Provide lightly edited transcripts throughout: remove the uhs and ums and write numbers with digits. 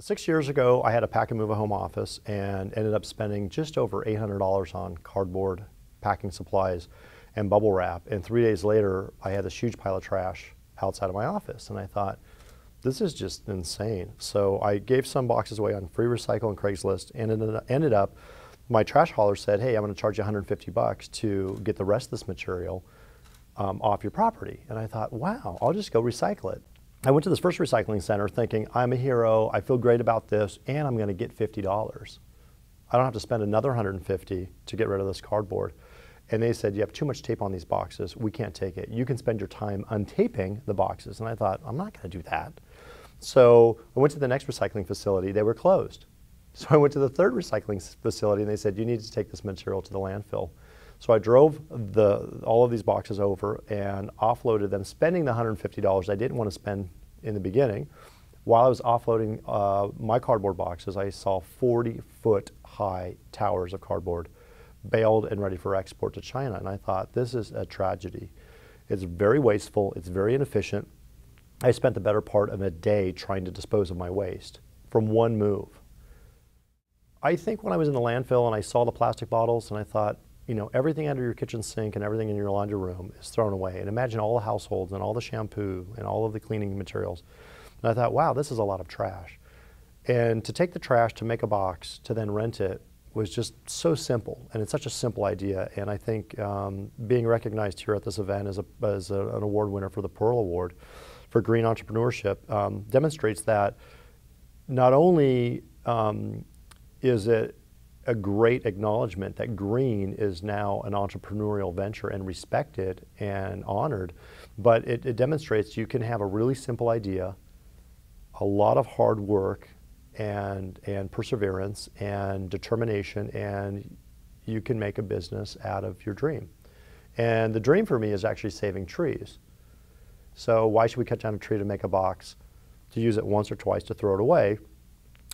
6 years ago, I had a pack and move a home office and ended up spending just over $800 on cardboard, packing supplies, and bubble wrap. And 3 days later, I had this huge pile of trash outside of my office. And I thought, this is just insane. So I gave some boxes away on free recycle and Craigslist, and it ended up, my trash hauler said, hey, I'm gonna charge you $150 to get the rest of this material off your property. And I thought, wow, I'll just go recycle it. I went to this first recycling center thinking, I'm a hero, I feel great about this, and I'm gonna get $50. I don't have to spend another $150 to get rid of this cardboard. And they said, you have too much tape on these boxes, we can't take it. You can spend your time untaping the boxes. And I thought, I'm not gonna do that. So I went to the next recycling facility, they were closed. So I went to the third recycling facility and they said, you need to take this material to the landfill. So I drove all of these boxes over and offloaded them, spending the $150 I didn't want to spend in the beginning. While I was offloading my cardboard boxes, I saw 40-foot high towers of cardboard baled and ready for export to China. And I thought, this is a tragedy. It's very wasteful, it's very inefficient. I spent the better part of a day trying to dispose of my waste from one move. I think when I was in the landfill and I saw the plastic bottles and I thought, you know, everything under your kitchen sink and everything in your laundry room is thrown away. And imagine all the households and all the shampoo and all of the cleaning materials. And I thought, wow, this is a lot of trash. And to take the trash to make a box, to then rent it, was just so simple. And it's such a simple idea. And I think being recognized here at this event as an award winner for the Pearl Award for Green Entrepreneurship demonstrates that not only is it a great acknowledgement that green is now an entrepreneurial venture and respected and honored, but it demonstrates you can have a really simple idea, a lot of hard work and perseverance and determination, and you can make a business out of your dream. And the dream for me is actually saving trees. So why should we cut down a tree to make a box, to use it once or twice to throw it away,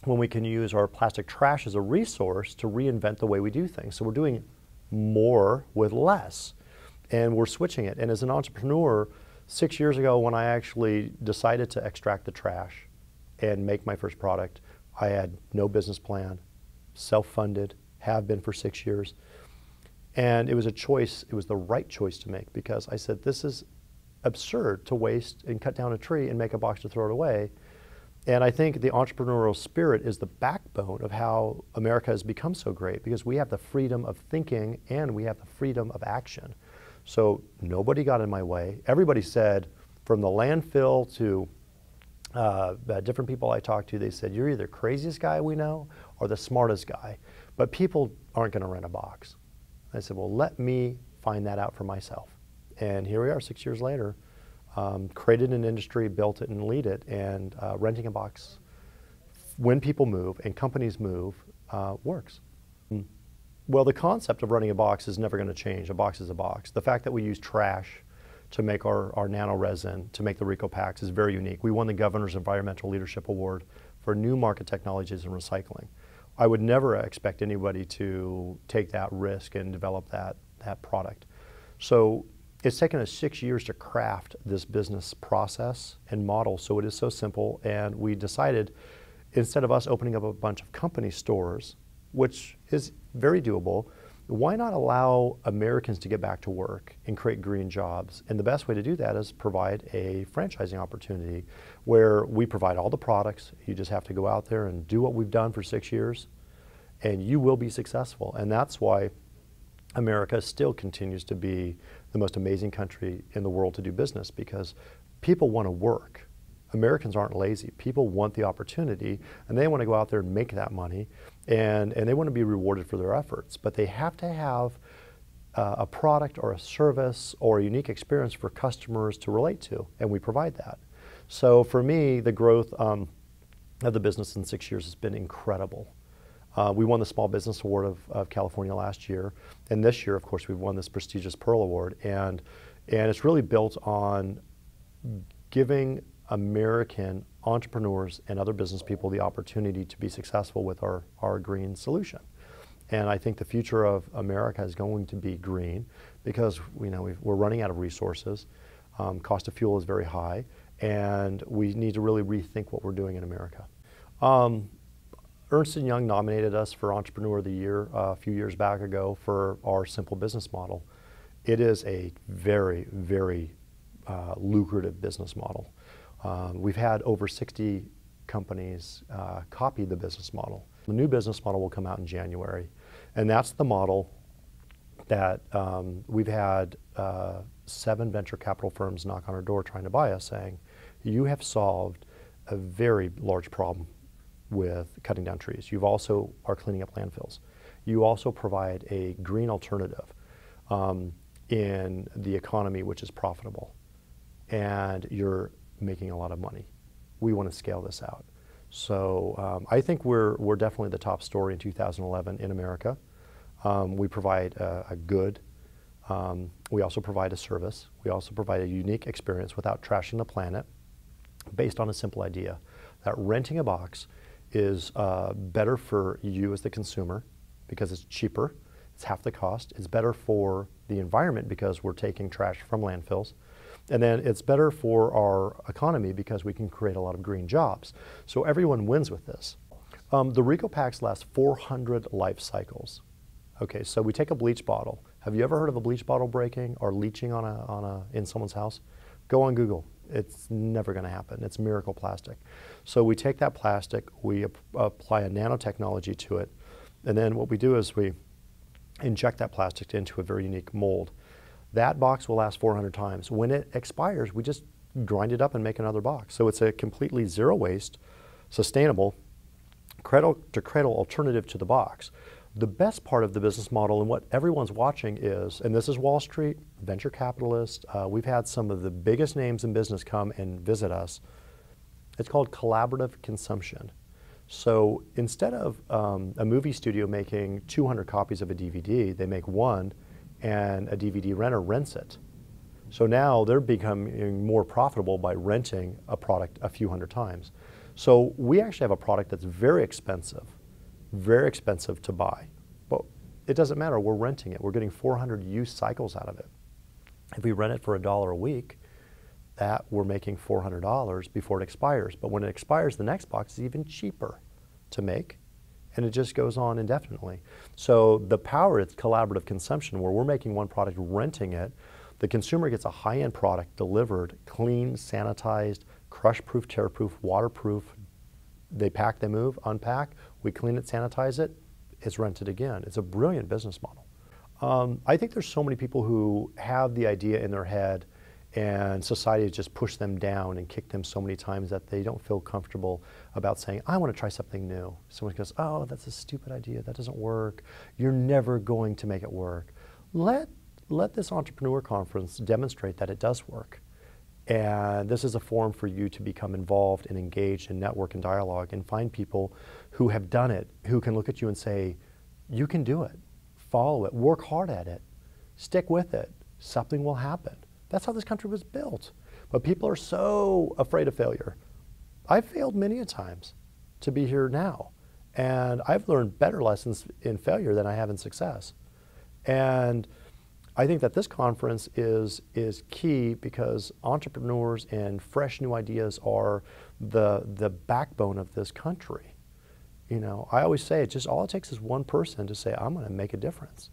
when we can use our plastic trash as a resource to reinvent the way we do things? So we're doing more with less, and we're switching it. And as an entrepreneur, 6 years ago when I actually decided to extract the trash and make my first product, I had no business plan, self-funded, have been for 6 years. And it was a choice, it was the right choice to make, because I said, this is absurd to waste and cut down a tree and make a box to throw it away. And I think the entrepreneurial spirit is the backbone of how America has become so great, because we have the freedom of thinking and we have the freedom of action. So nobody got in my way. Everybody said, from the landfill to different people I talked to, they said, you're either the craziest guy we know or the smartest guy, but people aren't going to rent a box. I said, well, let me find that out for myself. And here we are 6 years later. Created an industry, built it and lead it, and renting a box, when people move and companies move, works. Well, the concept of running a box is never going to change. A box is a box. The fact that we use trash to make our nano resin, to make the Rico packs, is very unique. We won the Governor's Environmental Leadership Award for new market technologies in recycling. I would never expect anybody to take that risk and develop that product. So it's taken us 6 years to craft this business process and model, so it is so simple. And we decided, instead of us opening up a bunch of company stores, which is very doable, why not allow Americans to get back to work and create green jobs? And the best way to do that is provide a franchising opportunity where we provide all the products. You just have to go out there and do what we've done for 6 years, and you will be successful. And that's why America still continues to be the most amazing country in the world to do business, because people want to work. Americans aren't lazy. People want the opportunity, and they want to go out there and make that money, and they want to be rewarded for their efforts. But they have to have a product or a service or a unique experience for customers to relate to, and we provide that. So for me, the growth of the business in 6 years has been incredible. We won the Small Business Award of California last year, and this year, of course, we've won this prestigious Pearl Award, and it's really built on giving American entrepreneurs and other business people the opportunity to be successful with our green solution. And I think the future of America is going to be green, because we're running out of resources. Cost of fuel is very high, and we need to really rethink what we're doing in America. Ernst & Young nominated us for Entrepreneur of the Year a few years back ago for our simple business model. It is a very, very lucrative business model. We've had over 60 companies copy the business model. The new business model will come out in January, and that's the model that we've had 7 venture capital firms knock on our door trying to buy us, saying, you have solved a very large problem with cutting down trees. You also are cleaning up landfills. You also provide a green alternative in the economy, which is profitable, and you're making a lot of money. We want to scale this out. So I think we're definitely the top story in 2011 in America. We provide a good, we also provide a service. We also provide a unique experience without trashing the planet, based on a simple idea that renting a box is better for you as the consumer because it's cheaper, it's half the cost. It's better for the environment because we're taking trash from landfills. And then it's better for our economy because we can create a lot of green jobs. So everyone wins with this. The Rico packs last 400 life cycles. Okay, so we take a bleach bottle. Have you ever heard of a bleach bottle breaking or leaching in someone's house? Go on Google. It's never going to happen. It's miracle plastic. So we take that plastic, we apply a nanotechnology to it, and then what we do is we inject that plastic into a very unique mold. That box will last 400 times. When it expires, we just grind it up and make another box. So it's a completely zero waste, sustainable, cradle-to-cradle alternative to the box. The best part of the business model and what everyone's watching is, and this is Wall Street, venture capitalists, we've had some of the biggest names in business come and visit us. It's called collaborative consumption. So instead of a movie studio making 200 copies of a DVD, they make one and a DVD renter rents it. So now they're becoming more profitable by renting a product a few hundred times. So we actually have a product that's very expensive to buy, but it doesn't matter, we're renting it. We're getting 400 use cycles out of it. If we rent it for $1 a week, that we're making $400 before it expires. But when it expires, the next box is even cheaper to make, and it just goes on indefinitely. So the power is collaborative consumption, where we're making one product, renting it. The consumer gets a high-end product delivered, clean, sanitized, crush-proof, tear-proof, waterproof. They pack, they move, unpack, we clean it, sanitize it, it's rented again. It's a brilliant business model. I think there's so many people who have the idea in their head and society has just pushed them down and kicked them so many times that they don't feel comfortable about saying, I want to try something new. Someone goes, oh, that's a stupid idea, that doesn't work. You're never going to make it work. Let this entrepreneur conference demonstrate that it does work. And this is a forum for you to become involved and engaged in network and dialogue and find people who have done it, who can look at you and say, you can do it, follow it, work hard at it, stick with it, something will happen. That's how this country was built. But people are so afraid of failure. I've failed many a times to be here now. And I've learned better lessons in failure than I have in success. And I think that this conference is key because entrepreneurs and fresh new ideas are the backbone of this country. You know, I always say all it takes is one person to say, I'm going to make a difference.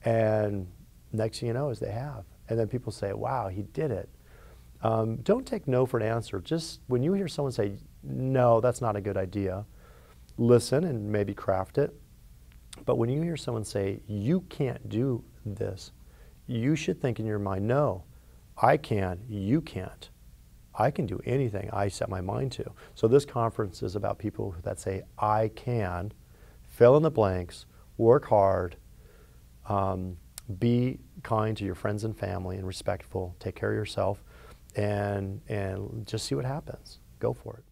And next thing you know is they have. And then people say, wow, he did it. Don't take no for an answer. Just when you hear someone say, no, that's not a good idea, listen and maybe craft it. But when you hear someone say, you can't do this, you should think in your mind, no, I can, you can't. I can do anything I set my mind to. So this conference is about people that say, I can, fill in the blanks, work hard, be kind to your friends and family and respectful, take care of yourself, and just see what happens. Go for it.